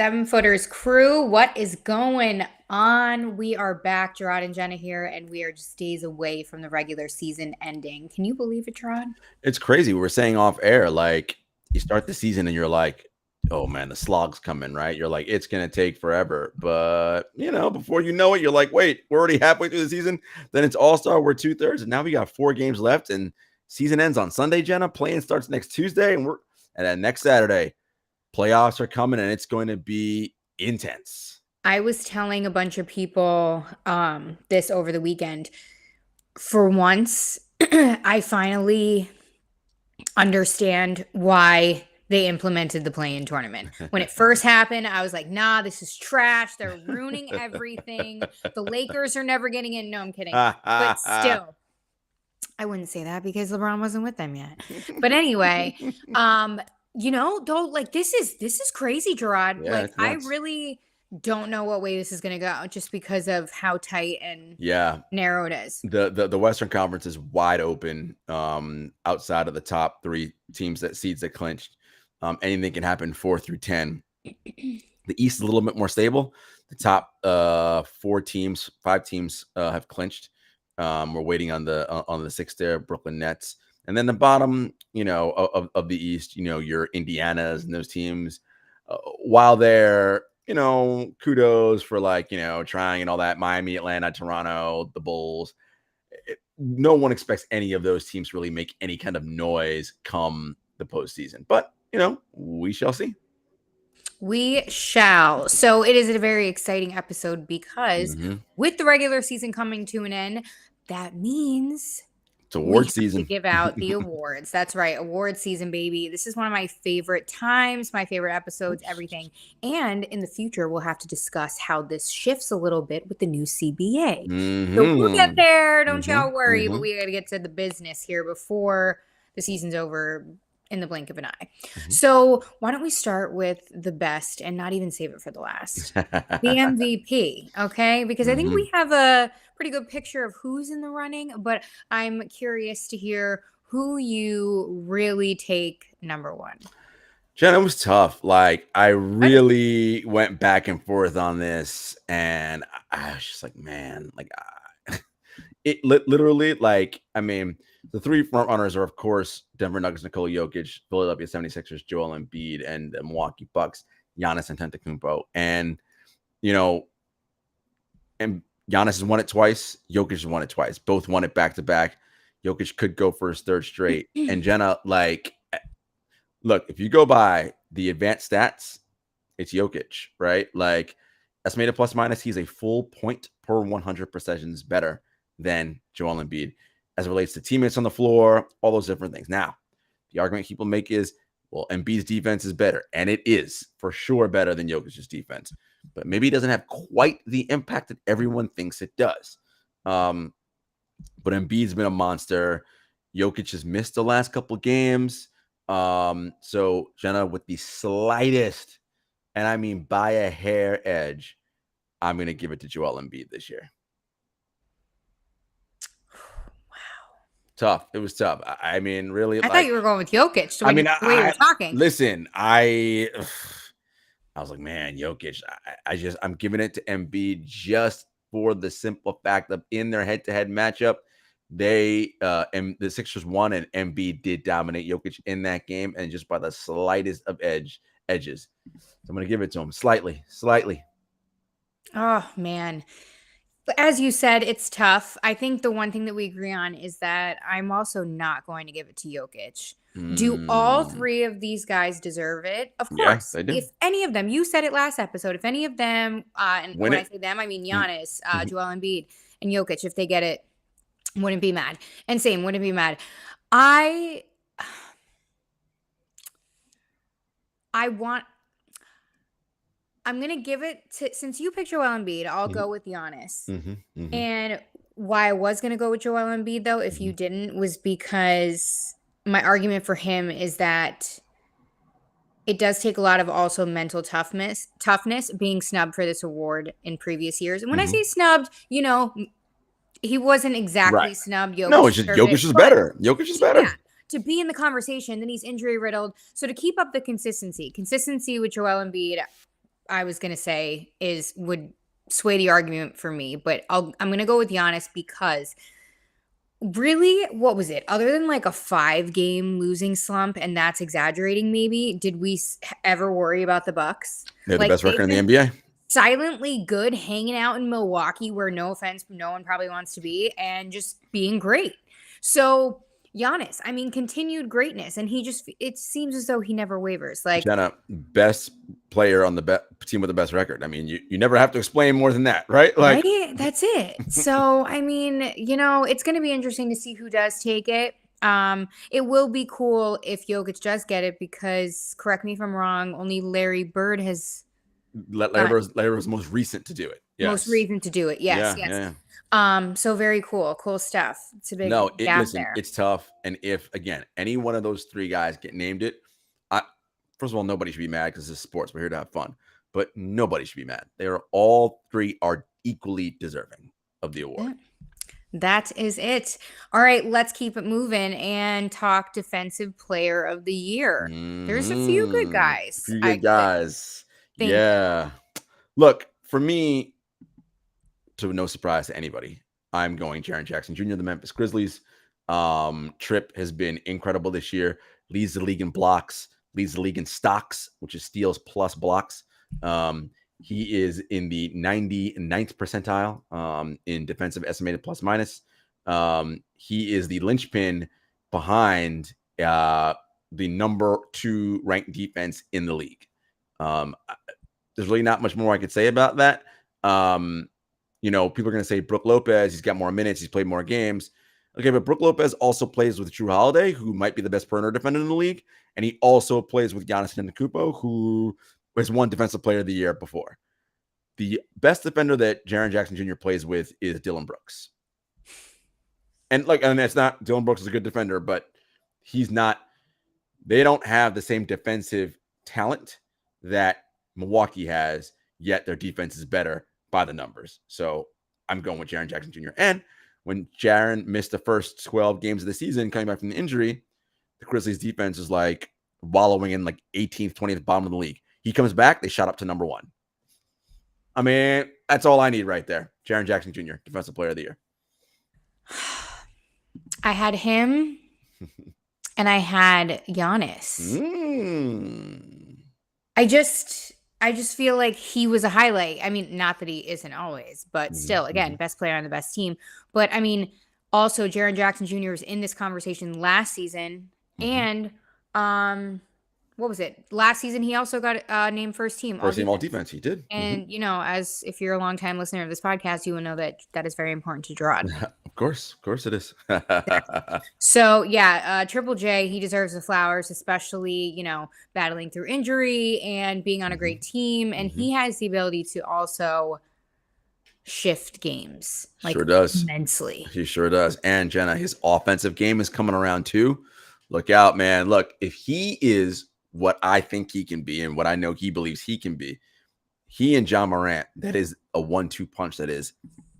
Seven Footers crew, what is going on? We are back, Jarod and Jenna here, and we are just days away from the regular season ending. Can you believe it, Jarod? It's crazy. We were saying off air, like you start the season and you're like, oh man, the slog's coming, right? You're like, it's gonna take forever. But before you know it, you're like, wait, we're already halfway through the season. Then it's all-star, we're 2/3, and now we got 4 games left, and season ends on Sunday, Jenna. Playing starts next Tuesday, and then next Saturday, playoffs are coming, and it's going to be intense. I was telling a bunch of people this over the weekend. For once, I finally understand why they implemented the play-in tournament. When it first happened, I was like, nah, this is trash. They're ruining everything. The Lakers are never getting in. No, I'm kidding. But still, I wouldn't say that because LeBron wasn't with them yet. But anyway, though, like this is crazy, Jarod. Yeah, like I really don't know what way this is going to go just because of how tight and narrow it is. The Western Conference is wide open outside of the top 3 teams that seeds that clinched. Anything can happen 4 through 10. The East is a little bit more stable. The top 5 teams have clinched. We're waiting on the 6th there, Brooklyn Nets. And then the bottom, of the East, your Indianas and those teams, while they're, kudos for trying and all that. Miami, Atlanta, Toronto, the Bulls. No one expects any of those teams to really make any kind of noise come the postseason. But, we shall see. We shall. So it is a very exciting episode because with the regular season coming to an end, that means it's award season. To give out the awards. That's right. Award season, baby. This is one of my favorite times, my favorite episodes, everything. And in the future, we'll have to discuss how this shifts a little bit with the new CBA. So we'll get there. Don't y'all worry. But we got to get to the business here before the season's over in the blink of an eye. So why don't we start with the best and not even save it for the last? The MVP, okay? Because I think we have a pretty good picture of who's in the running, but I'm curious to hear who you really take number 1. Jenna, it was tough. Like, I really went back and forth on this, and I was just like, man, like, it literally, like, I mean, the 3 front runners are, of course, Denver Nuggets, Nikola Jokic, Philadelphia 76ers, Joel Embiid, and the Milwaukee Bucks, Giannis Antetokounmpo. And, and Giannis has won it twice. Jokic has won it twice. Both won it back-to-back. Jokic could go for his 3rd straight. And Jenna, like, look, if you go by the advanced stats, it's Jokic, right? Like, estimated plus minus, he's a full point per 100 possessions better than Joel Embiid as it relates to teammates on the floor, all those different things. Now, the argument people make is, well, Embiid's defense is better, and it is for sure better than Jokic's defense, but maybe it doesn't have quite the impact that everyone thinks it does. But Embiid's been a monster. Jokic has missed the last couple of games. So Jenna, with the slightest, and I mean by a hair edge, I'm going to give it to Joel Embiid this year. Tough. It was tough. I mean, really. I thought you were going with Jokic. So I mean, the way you were talking. Listen, I was like, man, Jokic. I'm giving it to Embiid just for the simple fact of in their head-to-head matchup, they and the Sixers won, and Embiid did dominate Jokic in that game, and just by the slightest of edges. So I'm going to give it to him slightly. Oh man. As you said, it's tough. I think the one thing that we agree on is that I'm also not going to give it to Jokic. Do all 3 of these guys deserve it? Of course. Yes, they do. If any of them, you said it last episode, if any of them, and when I say them, I mean Giannis, Joel Embiid, and Jokic, if they get it, wouldn't be mad. And same, wouldn't be mad. I'm going to give it to, since you picked Joel Embiid, I'll go with Giannis. And why I was going to go with Joel Embiid, though, if you didn't, was because my argument for him is that it does take a lot of also mental toughness being snubbed for this award in previous years. And when I say snubbed, he wasn't exactly snubbed. No, it's just Jokic is better. Jokic is better. Yeah. To be in the conversation, then he's injury riddled. So to keep up the consistency with Joel Embiid, I was gonna say would sway the argument for me, but I'm gonna go with Giannis because really, what was it? Other than like a 5-game losing slump, and that's exaggerating, maybe, did we ever worry about the Bucks? They're the Like best record they've in the been NBA. silently good hanging out in Milwaukee, where no offense, no one probably wants to be, and just being great. So Giannis, I mean, continued greatness, and it seems as though he never wavers. Like, Jenna, best player on the team with the best record. I mean, you never have to explain more than that, right? Like, right? That's it. So, I mean, it's going to be interesting to see who does take it. It will be cool if Jokic does get it because, correct me if I'm wrong, only Larry Bird has got Larry was most recent to do it. most Yes. reason to do it. Yes, Yeah. yes. Yeah. So very cool stuff. It's a big No, gap listen, there. it's tough. And if again any one of those three guys get named it, I first of all, nobody should be mad because it's sports. We're here to have fun, but nobody should be mad. They are all three are equally deserving of the award. Yeah. That is it. All right, let's keep it moving and talk defensive player of the year. There's a few good A guys, few I good could guys. think of. Yeah. Look, for me, to no surprise to anybody, I'm going Jaren Jackson Jr., the Memphis Grizzlies. Tripp has been incredible this year. Leads the league in blocks, leads the league in stocks, which is steals plus blocks. He is in the 99th percentile in defensive estimated plus minus. He is the linchpin behind the number 2 ranked defense in the league. There's really not much more I could say about that. People are going to say Brook Lopez, he's got more minutes, he's played more games. Okay, but Brook Lopez also plays with Drew Holiday, who might be the best perimeter defender in the league. And he also plays with Giannis Antetokounmpo, who has won Defensive Player of the Year before. The best defender that Jaren Jackson Jr. plays with is Dylan Brooks. And it's not, Dylan Brooks is a good defender, but they don't have the same defensive talent that Milwaukee has, yet their defense is better by the numbers. So I'm going with Jaren Jackson Jr. And when Jaren missed the first 12 games of the season coming back from the injury, the Grizzlies defense is like wallowing in like 18th, 20th, bottom of the league. He comes back, they shot up to number 1. I mean, that's all I need right there. Jaren Jackson Jr., Defensive Player of the Year. I had him and I had Giannis. I just feel like he was a highlight. I mean, not that he isn't always, but still, again, best player on the best team. But I mean, also Jaren Jackson Jr. was in this conversation last season, and what was it? Last season, he also got named first team all defense. He did. And as if you're a longtime listener of this podcast, you will know that is very important to Jarod. Of course it is. So yeah, Triple J, he deserves the flowers, especially battling through injury and being on a great team, and he has the ability to also shift games sure does immensely. He sure does. And Jenna, his offensive game is coming around too. Look out, man. Look, if he is what I think he can be and what I know he believes he can be, he and John Morant, that is a 1-2 punch that is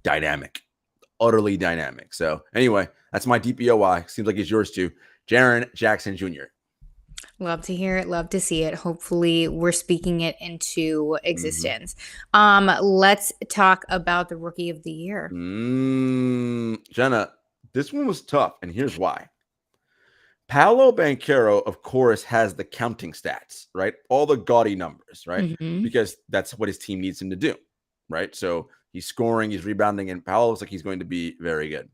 dynamic, utterly dynamic. So anyway, that's my DPOY. Seems like it's yours too. Jaren Jackson Jr. Love to hear it. Love to see it. Hopefully we're speaking it into existence. Let's talk about the Rookie of the Year. Jenna, this one was tough, and here's why. Paolo Banchero, of course, has the counting stats, right? All the gaudy numbers, right? Because that's what his team needs him to do, right? So he's scoring, he's rebounding, and Paolo looks like he's going to be very good.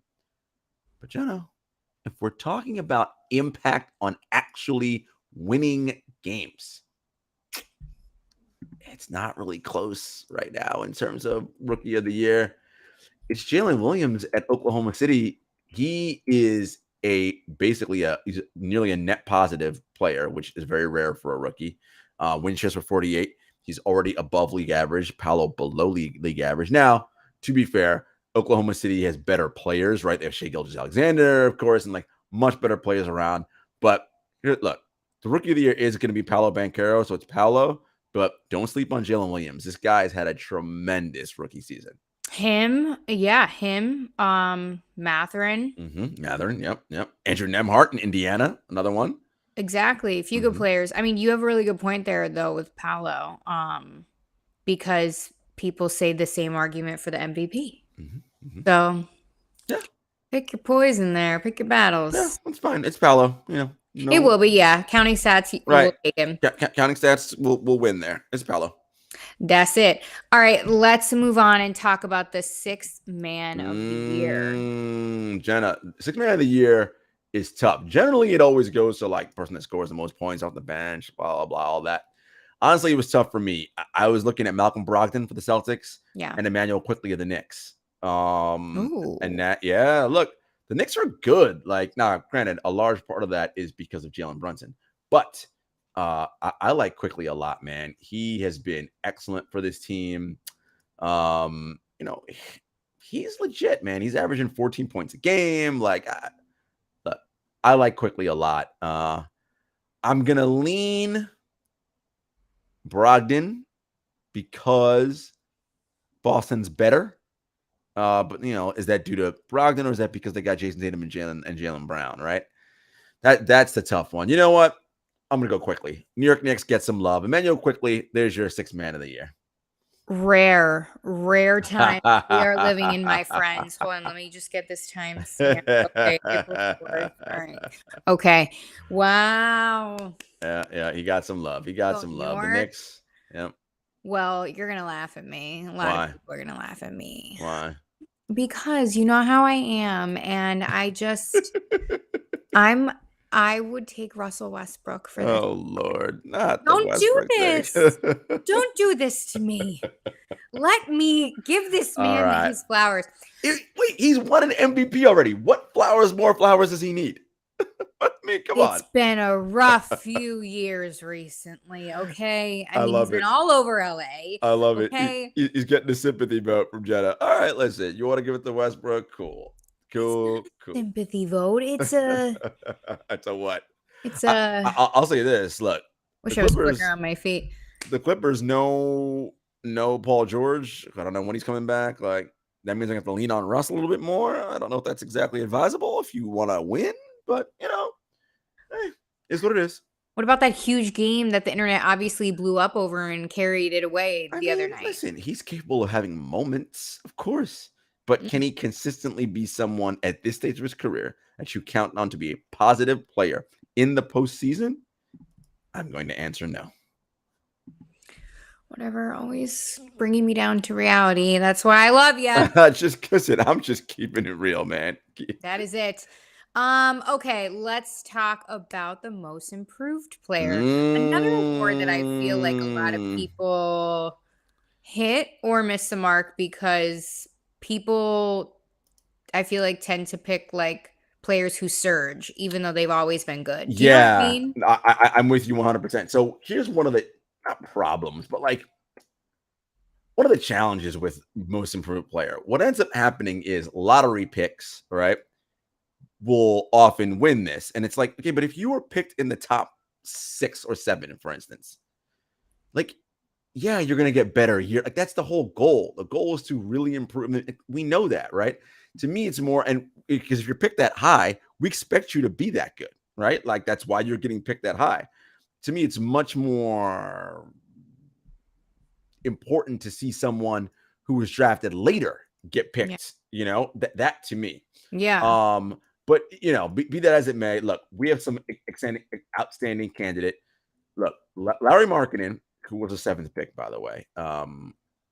But, Jenna, if we're talking about impact on actually winning games, it's not really close right now in terms of Rookie of the Year. It's Jalen Williams at Oklahoma City. He is he's nearly a net positive player, which is very rare for a rookie. Win shares for 48. He's already above league average. Paolo below league average. Now, to be fair, Oklahoma City has better players, right? They have Shai Gilgeous-Alexander, of course, and like much better players around. But here, look, the Rookie of the Year is going to be Paolo Banchero, so it's Paolo. But don't sleep on Jalen Williams. This guy's had a tremendous rookie season. Him. Mathurin. Mathurin, yep. Andrew Nembhard in Indiana, another one. Exactly. A few good players. I mean, you have a really good point there, though, with Paolo. because people say the same argument for the MVP. Mm-hmm. So Yeah. pick your poison there. Pick your battles. Yeah, it's fine. It's Paolo. It will be, yeah. Counting stats, you Right. will take him. Counting stats will win there. It's Paolo. That's it. All right, let's move on and talk about the sixth man of the year. Jenna, sixth man of the year is tough. Generally, it always goes to like person that scores the most points off the bench, blah, blah, blah, all that. Honestly, it was tough for me. I was looking at Malcolm Brogdon for the Celtics and Emmanuel Quickly of the Knicks. And that, look, the Knicks are good. Like, now, granted, a large part of that is because of Jalen Brunson. But I like Quickly a lot, man. He has been excellent for this team. He's legit, man. He's averaging 14 points a game. Like, look, I like Quickly a lot. I'm going to lean Brogdon because Boston's better. But is that due to Brogdon or is that because they got Jason Tatum and Jaylen Brown, right? That's the tough one. You know what? I'm gonna go Quickly. New York Knicks get some love. Emmanuel Quickly, there's your sixth man of the year. Rare time we are living in, my friends. Hold on, let me just get this time stamp. Okay, April 4th. All right. Okay. Wow. Yeah, he got some love. He got some love. The Knicks. Yeah. Well, you're gonna laugh at me. A lot of people are gonna laugh at me. Why? Because you know how I am, and I would take Russell Westbrook for this. Oh Lord, not Don't do this. Don't do this to me. Let me give this man his flowers. Wait, he's won an MVP already. What more flowers does he need? I mean, come on. It's been a rough few years recently, okay? I mean, he's been all over LA. I love it. He's getting the sympathy vote from Jenna. All right, listen. You want to give it to Westbrook? Cool. Sympathy vote. It's a. It's a what? It's a. I'll say this. Look. Wish I was quicker on my feet. The Clippers know Paul George. I don't know when he's coming back. Like, that means I have to lean on Russ a little bit more. I don't know if that's exactly advisable if you want to win. But, it's what it is. What about that huge game that the internet obviously blew up over and carried it away the other night? Listen, he's capable of having moments, of course. But can he consistently be someone at this stage of his career that you count on to be a positive player in the postseason? I'm going to answer no. Whatever, always bringing me down to reality. That's why I love you. I'm just keeping it real, man. That is it. Okay, let's talk about the most improved player. Another award that I feel like a lot of people hit or miss the mark because people, I feel like, tend to pick like players who surge, even though they've always been good. Do you know what I mean? I'm with you 100%. So here's one of the not problems, but like one of the challenges with most improved player. What ends up happening is lottery picks, right? Will often win this. And it's like, okay, but if you were picked in the top 6 or 7, for instance, like, yeah, you're going to get better. Like, that's the whole goal. The goal is to really improve. We know that, right? To me, it's more, and because if you're picked that high, we expect you to be that good, right? Like, that's why you're getting picked that high. To me, it's much more important to see someone who was drafted later get picked, that to me. Yeah. But, be that as it may, look, we have some outstanding candidate. Look, Larry Markkinen, who was a 7th pick, by the way,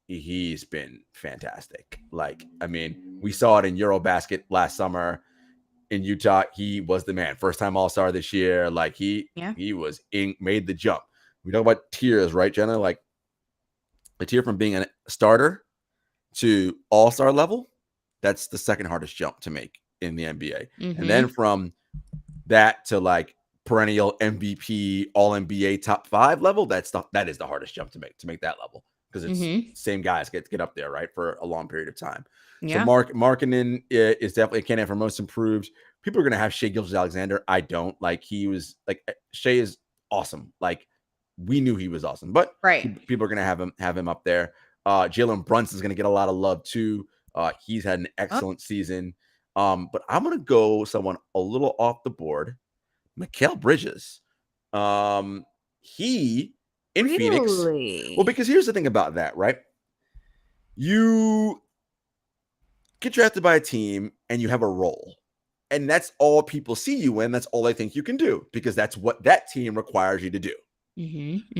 he's been fantastic. Like, I mean, we saw it in Eurobasket last summer in Utah. He was the man. First time All-Star this year. Like, he was made the jump. We talk about tiers, right, Jenna? Like, a tier from being a starter to All-Star level, that's the second hardest jump to make in the NBA. And then from that to like perennial MVP, all NBA top 5 level, that is the hardest jump to make that level, because it's same guys get up there, right, for a long period of time. So Markkinen is definitely a candidate for most improved. People are going to have Shai Gilgeous-Alexander. I don't. Like, he was like, Shai is awesome. Like, we knew he was awesome, but people are going to have him up there. Jalen Brunson's going to get a lot of love too. He's had an excellent season. But I'm going to go someone a little off the board. Mikal Bridges. He in Phoenix. Really? Well, because here's the thing about that, right? You get drafted by a team and you have a role. And that's all people see you in. That's all they think you can do because that's what that team requires you to do.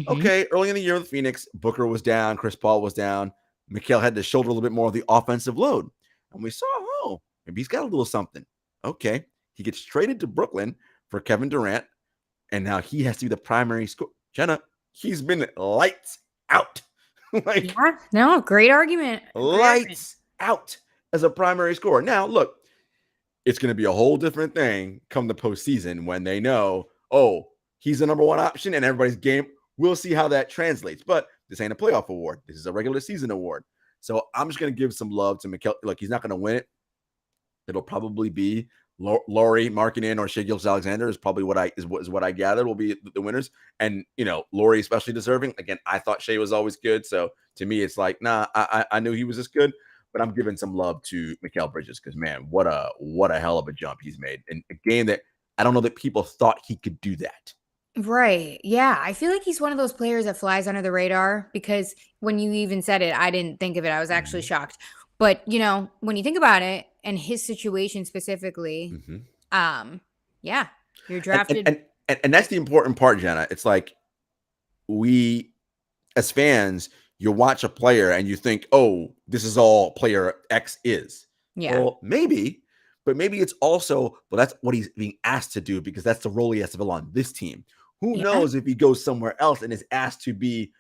Okay, early in the year with Phoenix, Booker was down, Chris Paul was down. Mikal had to shoulder a little bit more of the offensive load. And we saw, oh, maybe he's got a little something. Okay, he gets traded to Brooklyn for Kevin Durant, and now he has to be the primary scorer. Jenna, he's been lights out. Like, yeah, no, great argument. Lights out as a primary scorer. Now, look, it's going to be a whole different thing come the postseason when they know, oh, he's the number one option and everybody's game. We'll see how that translates. But this ain't a playoff award. This is a regular season award. So I'm just going to give some love to Mikal. Look, he's not going to win it. It'll probably be Lauri Markkanen or Shai Gilgeous-Alexander is probably what I gathered will be the winners. And, you know, Lauri especially deserving. Again, I thought Shai was always good. So to me, it's like, nah, I knew he was this good. But I'm giving some love to Mikal Bridges because, man, what a hell of a jump he's made in a game that I don't know that people thought he could do that. Right. Yeah. I feel like he's one of those players that flies under the radar because when you even said it, I didn't think of it. I was actually shocked. But, you know, when you think about it and his situation specifically, yeah, you're drafted. And that's the important part, Jenna. It's like we, as fans, you watch a player and you think, oh, this is all player X is. Yeah. Well, maybe, but maybe it's also, well, that's what he's being asked to do because that's the role he has to fill on this team. Who knows if he goes somewhere else and is asked to be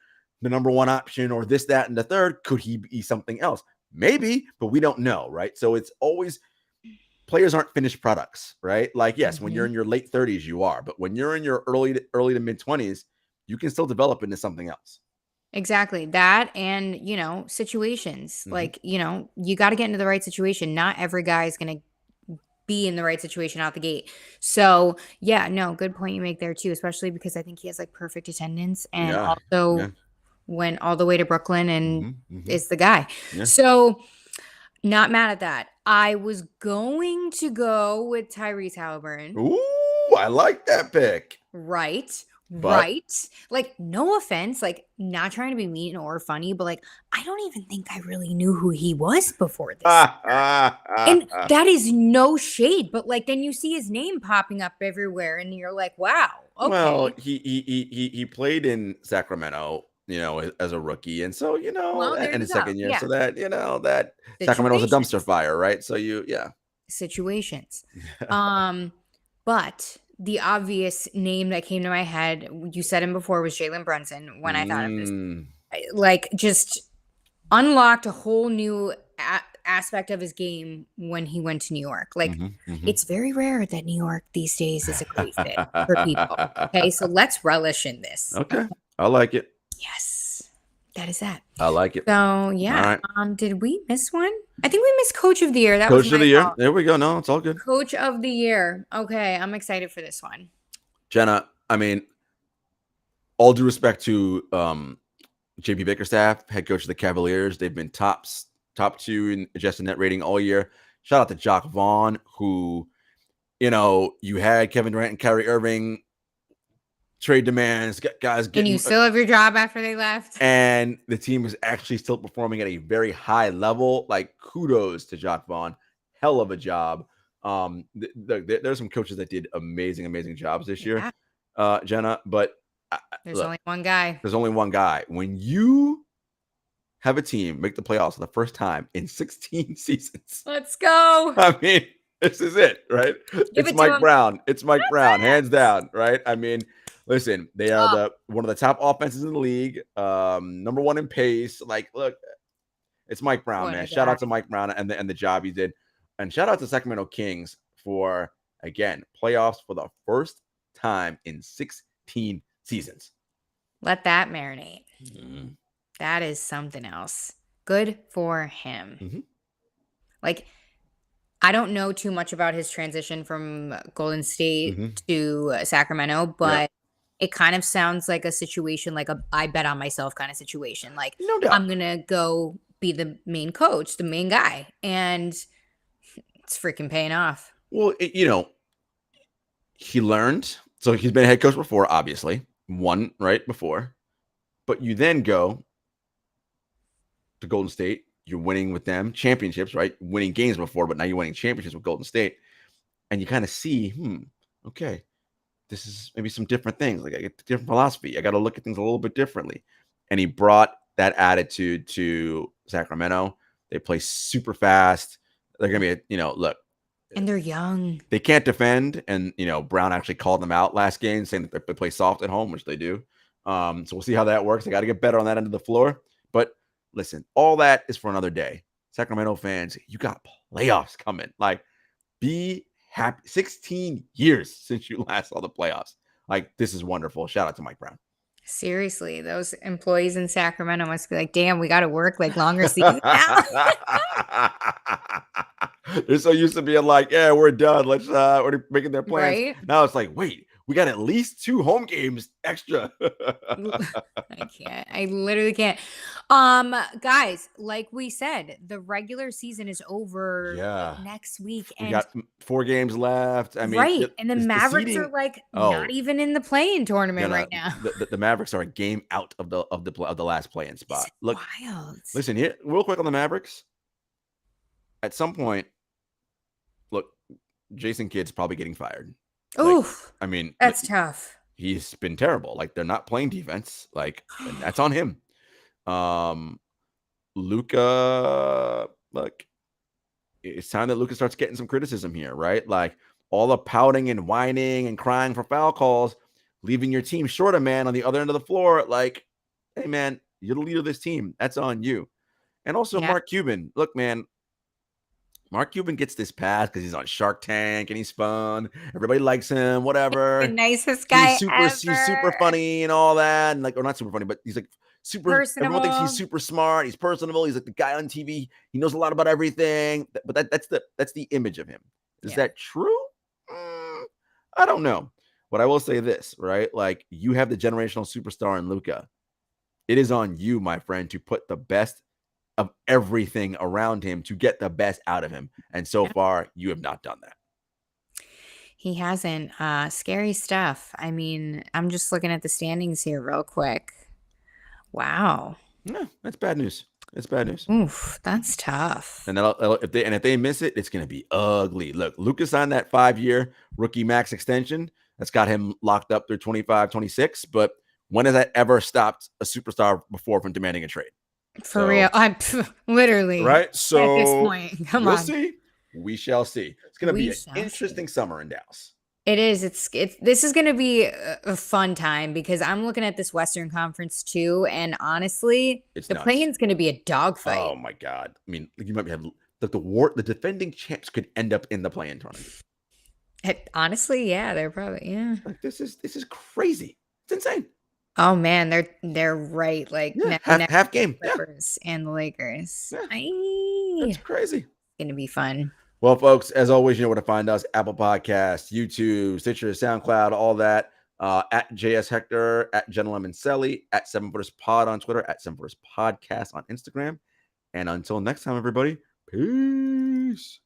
the number one option or this, that, and the third, could he be something else? Maybe, but we don't know, right? So it's always, players aren't finished products, right? Like, yes, when you're in your late 30s, you are, but when you're in your early to mid 20s, you can still develop into something else. Exactly. That and, you know, situations. Like, you know, you got to get into the right situation. Not every guy is going to be in the right situation out the gate. So, yeah, no, good point you make there too, especially because I think he has like perfect attendance and also went all the way to Brooklyn and is the guy. So, not mad at that. I was going to go with Tyrese Halliburton. Ooh, I like that pick. Right. Right. Like, no offense, like, not trying to be mean or funny, but like, I don't even think I really knew who he was before this. And that is no shade, but like, then you see his name popping up everywhere and you're like, wow. Okay. Well, he played in Sacramento, you know, as a rookie. And so, you know, in his second year. Yeah. So that, you know, that Sacramento's a dumpster fire, right? So situations. But the obvious name that came to my head, you said him before, was Jalen Brunson when I thought of this. Like, just unlocked a whole new aspect of his game when he went to New York. Like, it's very rare that New York these days is a great fit for people. Okay, so let's relish in this. Okay, I like it. Yes, that is that. I like it. So, yeah. Right. Did we miss one? I think we missed Coach of the Year. That Coach was of the Year. There we go. No, it's all good. Coach of the Year. Okay, I'm excited for this one. Jenna, I mean, all due respect to JP Bickerstaff, head coach of the Cavaliers. They've been top two in adjusted net rating all year. Shout out to Jock Vaughn, who, you know, you had Kevin Durant and Kyrie Irving, trade demands, guys getting, and you still have your job after they left. And the team is actually still performing at a very high level. Like, kudos to Jock Vaughn. Hell of a job. There's some coaches that did amazing jobs this year, Jenna. But there's only one guy. There's only one guy. When you have a team make the playoffs for the first time in 16 seasons. Let's go. I mean, this is it, right? It's Mike Brown. It's Mike Brown, hands down, right? I mean, listen, they are one of the top offenses in the league, number one in pace. Like, look, it's Mike Brown, man. Shout out to Mike Brown and the job he did. And shout out to Sacramento Kings for, again, playoffs for the first time in 16 seasons. Let that marinate. That is something else. Good for him. Like, I don't know too much about his transition from Golden State to Sacramento, but it kind of sounds like a situation, like a I bet on myself kind of situation. Like, no doubt. I'm going to go be the main coach, the main guy. And it's freaking paying off. Well, you know, he learned. So he's been a head coach before, obviously. Won right before. But you then go to Golden State. You're winning with them championships, right? Winning games before, but now you're winning championships with Golden State. And you kind of see, okay, this is maybe some different things. Like I get a different philosophy. I got to look at things a little bit differently. And he brought that attitude to Sacramento. They play super fast. They're going to be, look. And they're young. They can't defend. And, Brown actually called them out last game, saying that they play soft at home, which they do. So we'll see how that works. They got to get better on that end of the floor. But listen, all that is for another day. Sacramento fans, you got playoffs coming. Like, be happy. 16 years since you last saw the playoffs. Like, this is wonderful. Shout out to Mike Brown. Seriously, those employees in Sacramento must be like, damn, we got to work like longer seasons now. They're so used to being like, yeah, we're done. Let's we're making their plans. Right? Now it's like, wait, we got at least 2 home games extra. I can't. I literally can't. Guys, like we said, the regular season is over next week. We got 4 games left. I mean, right. And the Mavericks are like not even in the play-in tournament right now. The Mavericks are a game out of the last play-in spot. Look, wild. Listen here, real quick on the Mavericks. At some point, look, Jason Kidd's probably getting fired. Oof. I mean, that's tough. He's been terrible. Like, they're not playing defense. Like, and that's on him. Luka, look, it's time that Luka starts getting some criticism here, right? Like, all the pouting and whining and crying for foul calls, leaving your team short a man on the other end of the floor. Like, hey, man, you're the leader of this team. That's on you. And also Mark Cuban. Look, man, Mark Cuban gets this pass because he's on Shark Tank and he's fun. Everybody likes him, whatever. He's the nicest guy ever. He's super funny and all that. And like, or not super funny, but he's like super personable. Everyone thinks he's super smart. He's personable. He's like the guy on TV. He knows a lot about everything. But that's the image of him. Is that true? I don't know. But I will say this, right? Like, you have the generational superstar in Luka. It is on you, my friend, to put the best of everything around him to get the best out of him. And so far, you have not done that. He hasn't. Scary stuff. I mean, I'm just looking at the standings here real quick. Wow. Yeah, that's bad news. It's bad news. Oof, that's tough. And if they miss it, it's going to be ugly. Look, Luka signed that 5-year rookie max extension. That's got him locked up through 25, 26. But when has that ever stopped a superstar before from demanding a trade? For real. I'm literally right. So at this point, we'll see. We shall see. It's going to be an interesting summer in Dallas. It is. This is going to be a fun time because I'm looking at this Western Conference too, and honestly, the play-in's going to be a dogfight. Oh my God! I mean, you might have the defending champs could end up in the play-in tournament. Honestly, yeah, they're probably Like, this is crazy. It's insane. Oh man, they're right. Like half game. Clippers and the Lakers. Yeah. That's crazy. It's gonna be fun. Well, folks, as always, you know where to find us: Apple Podcasts, YouTube, Stitcher, SoundCloud, all that. At JS Hector, at Gentleman Selly, at 7footers Pod on Twitter, at 7footers Podcast on Instagram. And until next time, everybody, peace.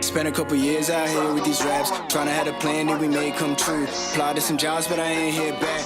Spent a couple years out here with these raps, trying to have a plan that we made come true. Applied to some jobs, but I ain't hit back.